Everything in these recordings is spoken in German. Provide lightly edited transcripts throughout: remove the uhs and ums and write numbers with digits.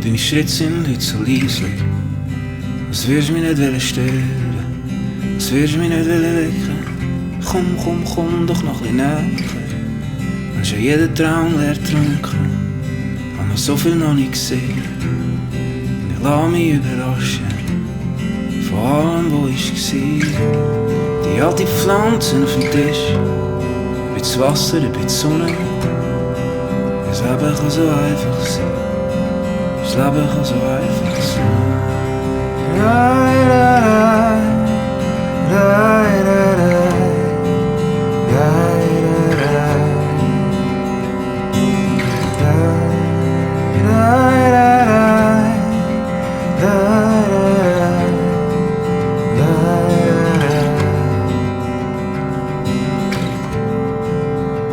deine Schritte sind heute so leise. Was wirst du mich nicht stören? Was wirst du mich nicht wecken? Komm doch noch ein bisschen näher. Wenn schon jeder Traum leer trunken, hab noch so viel noch nicht gesehen. Und ich lass mich überraschen von allem, wo ich war. Die alte Pflanzen auf dem Tisch, ein bisschen Wasser, ein bisschen Sonne. Das Leben kann so einfach sein. Das Leben kann so einfach sein.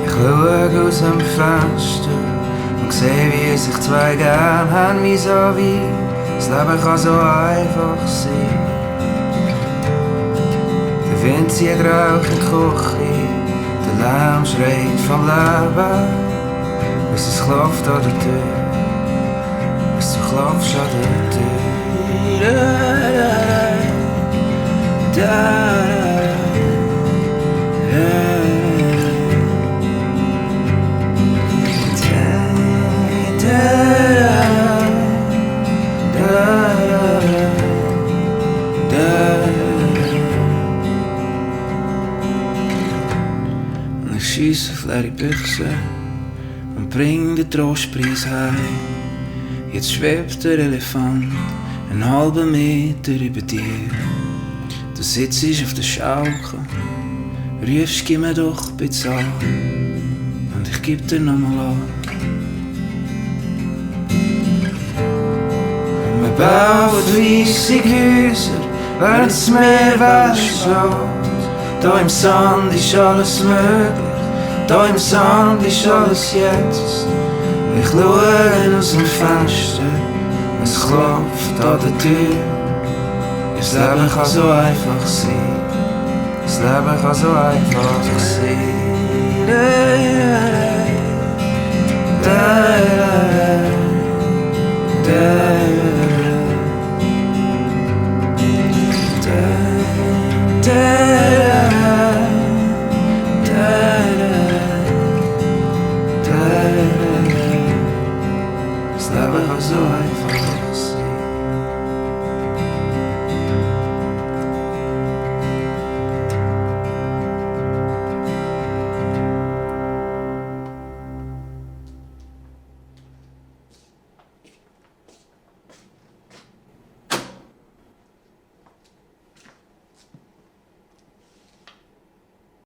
Ich schaue aus dem Fenster und sehe, wie sich zwei gern haben vis-à-vis. Das Leben kann so einfach sein. Der Wind zieht Rauch in die Küche, der Lärm schreit vom Leben, bis es klopft an der Tür, bis du klopfst an der Tür. Und ich schiesse auf leere Büchse und bring den Trostpreis heim. Jetzt schwebt der Elefant einen halben Meter über dir. Du sitzt auf der Schaukel, rufst, gib mir doch ein bisschen an, und ich geb dir nochmal an. Und wir bauen weisse Häuser, während das Meer wegschlägt. Da im Sand ist alles möglich, da im Sand ist alles jetzt. Ich schaue aus dem Fenster, es klopft an der Tür. Das Leben kann so einfach sein. Das Leben kann so einfach sein. Das Leben kann so einfach sein.